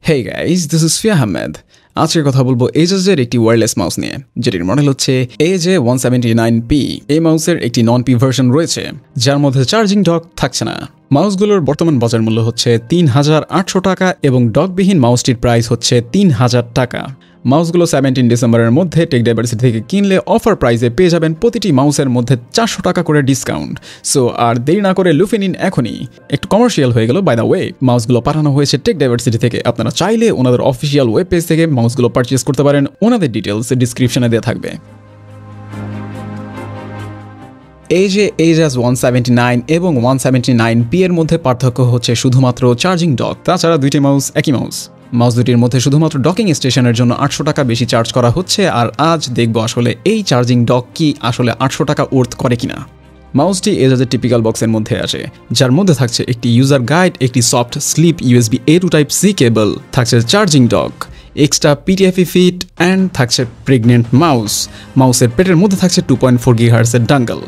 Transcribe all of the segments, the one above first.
Hey guys, this is Fia Ahmed. আজকে কথা বলবো এজাজের একটি ওয়্যারলেস মাউস নিয়ে, যেটির মডেল হচ্ছে AJ179P। এই মাউসের একটি নন পি ভার্সন রয়েছে, যার মধ্যে চার্জিং ডক থাকছে না। মাউসগুলোর বর্তমান বাজার মূল্য হচ্ছে ৩,৮০০ টাকা এবং ডকবিহীন মাউসটির প্রাইস হচ্ছে ৩,০০০ টাকা। মাউসগুলো 17 ডিসেম্বরের মধ্যে টেক ডাইভার্সিটি থেকে কিনলে অফার প্রাইসে পেয়ে যাবেন প্রতিটি মাউসের মধ্যে 400 টাকা করে ডিসকাউন্ট। সো আর দেরি না করে লুফে নিন এখনই। একটু কমার্শিয়াল হয়ে গেল বাই দ্য ওয়ে, মাউসগুলো পাঠানো হয়েছে টেক ডাইভার্সিটি থেকে। আপনারা চাইলে ওনাদের অফিসিয়াল ওয়েব পেজ থেকে মাউসগুলো পারচেস করতে পারেন, ওনাদের ডিটেলস ডিসক্রিপশনে দেওয়া থাকবে। AJ179 এবং 179P এর মধ্যে পার্থক্য হচ্ছে শুধুমাত্র চার্জিং ডক, তাছাড়া দুইটি মাউস একই মাউস দুটির মধ্যে শুধুমাত্র ডকিং স্টেশনের জন্য 800 টাকা বেশি চার্জ করা হচ্ছে। আর আজ দেখব আসলে এই চার্জিং ডক কি আসলে 800 টাকা ওর্থ করে কিনা। মাউসটি এজাজের টিপিক্যাল বক্সের মধ্যে আসে, যার মধ্যে থাকছে একটি ইউজার গাইড, একটি soft slip USB A to Type C cable, থাকছে charging dock, extra PTFE feet and থাকছে প্রেগনেন্ট মাউসের পেটের মধ্যে থাকছে 2.4 GHz এর ডাঙ্গল।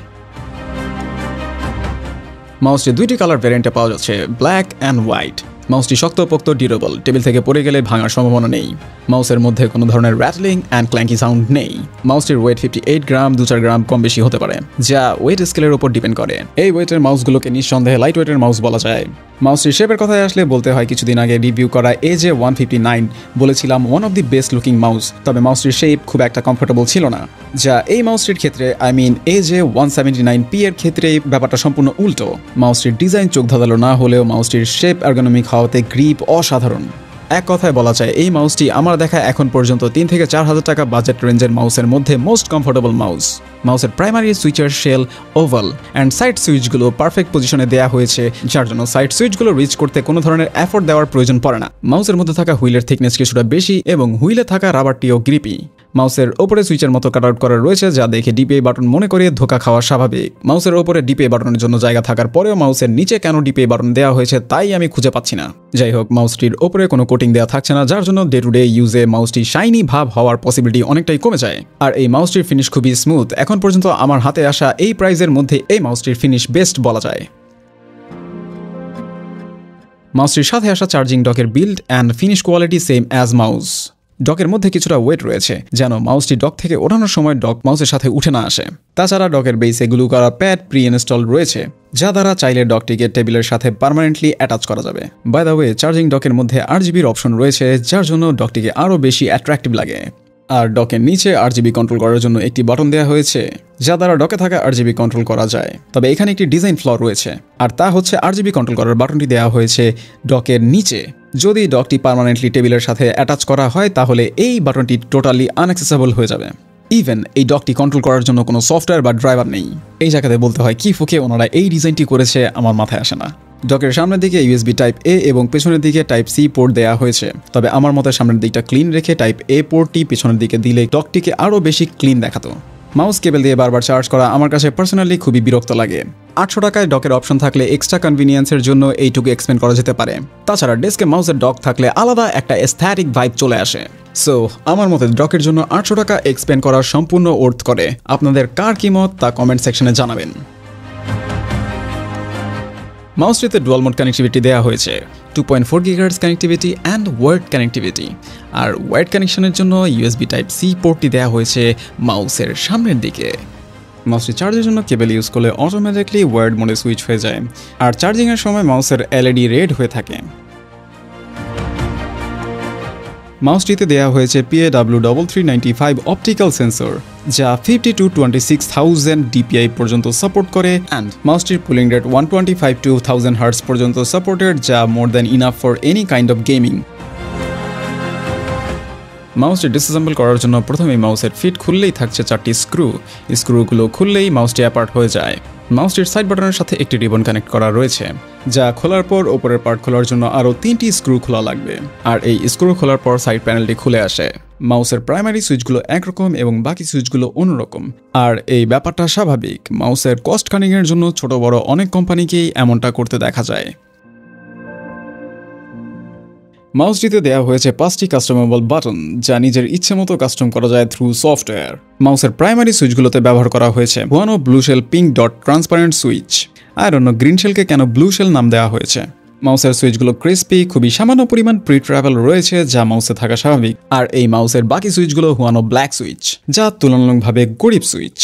মাউসটি দুইটি কালার ভ্যারিয়েন্টে পাওয়া যাচ্ছে, ব্ল্যাক অ্যান্ড হোয়াইট। মাউসটি শক্তপোক্ত, ডিউরেবল, টেবিল থেকে পড়ে গেলে ভাঙার সম্ভাবনা নেই। মাউসের মধ্যে কোনো ধরনের র্যাটলিং অ্যান্ড ক্ল্যাঙ্কি সাউন্ড নেই। মাউসটির ওয়েট 58 গ্রাম, 2-4 গ্রাম কম বেশি হতে পারে, যা ওয়েট স্কেলের উপর ডিপেন্ড করে। এই ওয়েটের মাউসগুলোকে নিঃসন্দেহে লাইট ওয়েটের মাউস বলা যায়। মাউসটির শেপের কথায় আসলে বলতে হয় কিছুদিন আগে রিভিউ করা AJ159 বলেছিলাম one of the best looking mouse, তবে মাউসটির শেপ খুব একটা কমফোর্টেবল ছিল না। যা এই মাউসটির ক্ষেত্রে AJ179P এর ক্ষেত্রে ব্যাপারটা সম্পূর্ণ উল্টো। মাউসটির ডিজাইন চোখ ধাঁধালো না হলেও মাউসটির শেপ এরগোনমিক হওয়াতে গ্রিপ অসাধারণ। এক কথায় বলা যায় এই মাউসটি আমার দেখা এখন পর্যন্ত 3 থেকে 4,000 টাকা বাজেট রেঞ্জের মাউসের মধ্যে মোস্ট কমফোর্টেবল মাউস। মাউসের প্রাইমারি সুইচের শেল ওভাল অ্যান্ড সাইড সুইচগুলো পারফেক্ট পজিশনে দেওয়া হয়েছে, যার জন্য সাইড সুইচগুলো রিচ করতে কোনো ধরনের এফোর্ট দেওয়ার প্রয়োজন পড়ে না। মাউসের মধ্যে থাকা হুইলের থিকনেস কিছুটা বেশি এবং হুইলে থাকা রাবারটিও গ্রিপি। মাউসের ওপরে সুইচের মতো কাট আউট করা রয়েছে, যা দেখে ডিপিআই বাটন মনে করে ধোকা খাওয়া স্বাভাবিক। মাউসের ওপরে ডিপিআই বাটনের জন্য জায়গা থাকার পরেও মাউসের নিচে কেন ডিপিআই বাটন দেওয়া হয়েছে তাই আমি খুঁজে পাচ্ছি না। যাই হোক, মাউসটির ওপরে কোনো কোটিং দেওয়া থাকছে না, যার জন্য ডে টু ডে ইউজে মাউসটি শাইনি ভাব হওয়ার পসিবিলিটি অনেকটাই কমে যায়। আর এই মাউসটির ফিনিশ খুবই স্মুথ। এখন পর্যন্ত আমার হাতে আসা এই প্রাইজের মধ্যে এই মাউসটির ফিনিশ বেস্ট বলা যায়। মাউসটির সাথে আসা চার্জিং ডকের build and finish quality same as mouse. ডকের মধ্যে কিছুটা ওয়েট রয়েছে, যেন মাউসটি ডক থেকে ওঠানোর সময় ডক মাউসের সাথে উঠে না আসে। তাছাড়া ডকের বেসে গ্লু করা প্যাড প্রি ইনস্টল রয়েছে, যা দ্বারা চাইলে ডকটিকে টেবিলের সাথে পার্মানেন্টলি অ্যাটাচ করা যাবে। বাই দ্য ওয়ে, চার্জিং ডকের মধ্যে RGBর অপশন রয়েছে, যার জন্য ডকটিকে আরও বেশি অ্যাট্রাক্টিভ লাগে। আর ডকের নিচে RGB কন্ট্রোল করার জন্য একটি বাটন দেওয়া হয়েছে, যা দ্বারা ডকে থাকা RGB কন্ট্রোল করা যায়। তবে এখানে একটি ডিজাইন ফ্ল রয়েছে, আর তা হচ্ছে RGB কন্ট্রোল করার বাটনটি দেওয়া হয়েছে ডকের নিচে। যদি ডকটি পার্মানেন্টলি টেবিলের সাথে অ্যাটাচ করা হয় তাহলে এই বাটনটি টোটালি আনঅ্যাক্সেসেবল হয়ে যাবে। ইভেন এই ডকটি কন্ট্রোল করার জন্য কোনো সফটওয়্যার বা ড্রাইভার নেই। এই জায়গাতে বলতে হয় কি ফুকে ওনারা এই ডিজাইনটি করেছে আমার মাথায় আসে না। ডকের সামনের দিকে USB টাইপ A এবং পেছনের দিকে টাইপ C পোর্ট দেওয়া হয়েছে, তবে আমার মতে সামনের দিকটা ক্লিন রেখে টাইপ A পোর্টটি পেছনের দিকে দিলে ডকটিকে আরও বেশি ক্লিন দেখাতো। মাউস কেবল দিয়ে বারবার চার্জ করা আমার কাছে পার্সোনালি খুবই বিরক্ত লাগে। 800 টাকায় ডকের অপশন থাকলে এক্সট্রা কনভিনিয়েন্সের জন্য এইটুকু এক্সপেন্ড করা যেতে পারে। তাছাড়া ডেস্কে মাউসের ডক থাকলে আলাদা একটা এস্থেটিক ভাইব চলে আসে। সো আমার মতে ডকের জন্য 800 টাকা এক্সপেন্ড করার সম্পূর্ণ ওর্থ করে। আপনাদের কার কি মত তা কমেন্ট সেকশনে জানাবেন। মাউসটিতে ডুয়াল মোড কানেক্টিভিটি দেওয়া হয়েছে, 2.4 GHz connectivity and wired connectivity. আর ওয়ার্ড কানেকশনের জন্য USB টাইপ C পোর্টটি দেওয়া হয়েছে মাউসের সামনের দিকে। মাউসটি চার্জের জন্য কেবল ইউজ করলে অটোমেটিকলি ওয়ার্ড মোডে সুইচ হয়ে যায়, আর চার্জিংয়ের সময় মাউসের LED রেড হয়ে থাকে। মাউসটিতে দেওয়া হয়েছে PAW3395 অপটিক্যাল সেন্সর, যা 50 to 26,000 DPI পর্যন্ত সাপোর্ট করে, অ্যান্ড মাউসটির পুলিং রেট 125 to 1000 Hz পর্যন্ত সাপোর্টেড, যা more than enough for any kind of gaming. মাউসটি ডিসঅ্যাসেম্বল করার জন্য প্রথমে মাউসের ফিট খুললেই থাকছে 4টি স্ক্রুগুলো খুললেই মাউসটি অ্যাপার্ট হয়ে যায়। মাউসটির সাইড বাটনের সাথে একটি রিবন কানেক্ট করা রয়েছে, যা খোলার পর ওপরের পার্ট খোলার জন্য আরও 3টি স্ক্রু খোলা লাগবে। আর এই স্ক্রু খোলার পর সাইড প্যানেলটি খুলে আসে। মাউসের প্রাইমারি সুইচগুলো একরকম এবং বাকি সুইচগুলো অন্যরকম, আর এই ব্যাপারটা স্বাভাবিক। মাউসের কস্ট কাটিংয়ের জন্য ছোট বড় অনেক কোম্পানিকেই এমনটা করতে দেখা যায়। মাউসটিতে দেওয়া হয়েছে 5টি কাস্টমেবল বাটন, যা নিজের ইচ্ছে মতো কাস্টম করা যায় থ্রু সফটওয়্যার। মাউসের প্রাইমারি সুইচগুলোতে ব্যবহার করা হয়েছে Huano blue shell pink dot transparent switch. আর অন্য গ্রিন শেলকে কেন ব্লু শেল নাম দেওয়া হয়েছে মাউসের সুইচগুলো ক্রিস্পি, খুবই সামান্য পরিমাণ প্রি ট্রাভেল রয়েছে যা মাউসে থাকা স্বাভাবিক। আর এই মাউসের বাকি সুইচগুলো হুয়ানো ব্ল্যাক সুইচ, যা তুলনামূলকভাবে গরিব সুইচ।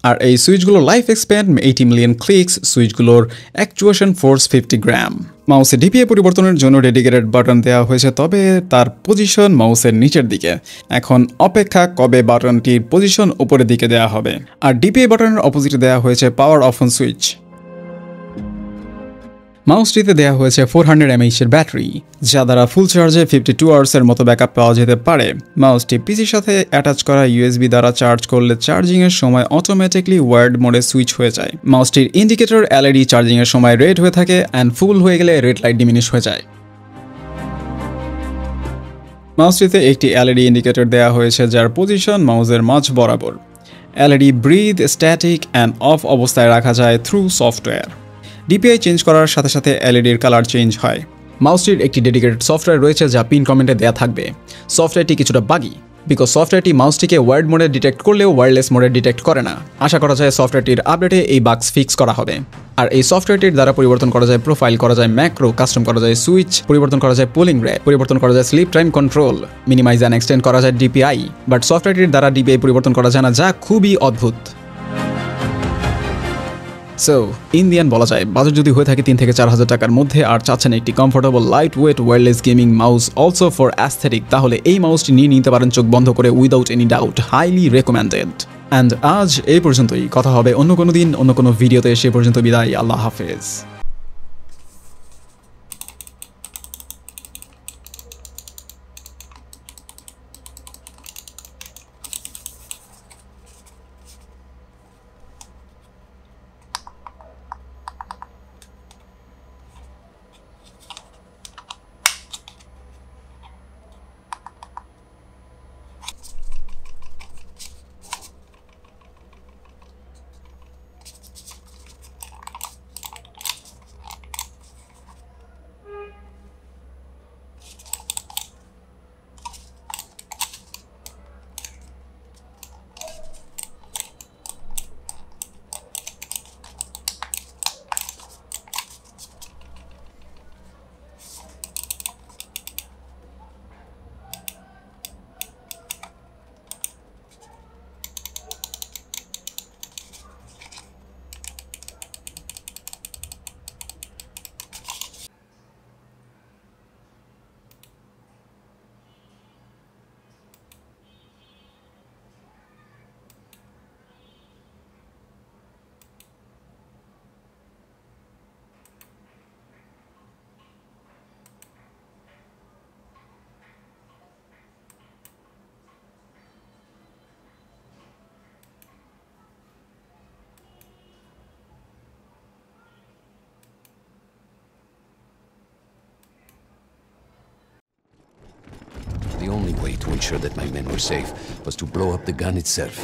আর এই সুইচগুলো লাইফ এক্সপ্যান 80 মিলিয়ন ক্লিকস, সুইচগুলোর অ্যাকচুয়েশন ফোর্স 50 গ্রাম। মাউসে ডিপিএ পরিবর্তনের জন্য ডেডিকেটেড বাটন দেওয়া হয়েছে, তবে তার পজিশন মাউসের নিচের দিকে। এখন অপেক্ষা কবে বাটনটির পজিশন উপরের দিকে দেওয়া হবে। আর ডিপিএ বাটনের অপোজিটে দেওয়া হয়েছে পাওয়ার অফ অন সুইচ। মাউসটিতে দেওয়া হয়েছে 400 mAh এর ব্যাটারি, যা দ্বারা ফুল চার্জে 52 আওয়ার্সের মতো ব্যাকআপ পাওয়া যেতে পারে। মাউসটি পিসির সাথে অ্যাটাচ করা ইউএসবি দ্বারা চার্জ করলে চার্জিংয়ের সময় অটোমেটিকলি ওয়ার্ড মোডে সুইচ হয়ে যায়। মাউসটির ইন্ডিকেটর এলইডি চার্জিংয়ের সময় রেড হয়ে থাকে অ্যান্ড ফুল হয়ে গেলে রেড লাইট ডিমিনিশ হয়ে যায়। মাউসটিতে একটি এলইডি ইন্ডিকেটর দেওয়া হয়েছে যার পজিশন মাউসের মাঝ বরাবর। LED breath, static and off অবস্থায় রাখা যায় থ্রু সফটওয়্যার। ডিপিআই চেঞ্জ করার সাথে সাথে এলইডির কালার চেঞ্জ হয়। মাউসটির একটি ডেডিকেটেড সফটওয়্যার রয়েছে যা পিন কমেন্টে দেওয়া থাকবে। সফটওয়্যারটি কিছুটা বাগি, বিকজ সফটওয়্যারটি মাউসটিকে ওয়ার্ড মোডে ডিটেক্ট করলেও ওয়্যারলেস মোডে ডিটেক্ট করে না। আশা করা যায় সফটওয়্যারটির আপডেটে এই বাগস ফিক্স করা হবে। আর এই সফটওয়্যারটির দ্বারা পরিবর্তন করা যায় প্রোফাইল, করা যায় ম্যাক্রো, কাস্টম করা যায় সুইচ, পরিবর্তন করা যায় পোলিং রেট, পরিবর্তন করা যায় sleep time control, minimise and extend করা যায় ডিপিআই। বাট সফটওয়্যারটির দ্বারা ডিপিআই পরিবর্তন করা যায় না, যা খুবই অদ্ভুত। সো ইন্ডিয়ান বলা যায়, বাজেট যদি হয়ে থাকে 3 থেকে 4 হাজার টাকার মধ্যে আর চাচ্ছেন একটি comfortable light weight wireless gaming mouse also for aesthetic, তাহলে এই মাউসটি নিয়ে নিতে পারেন চোখ বন্ধ করে, without any doubt, highly recommended. And আজ এই পর্যন্তই, কথা হবে অন্য কোনো দিন অন্য কোনো ভিডিওতে। সে পর্যন্ত বিদায়, আল্লাহ হাফেজ। The only way to ensure that my men were safe was to blow up the gun itself.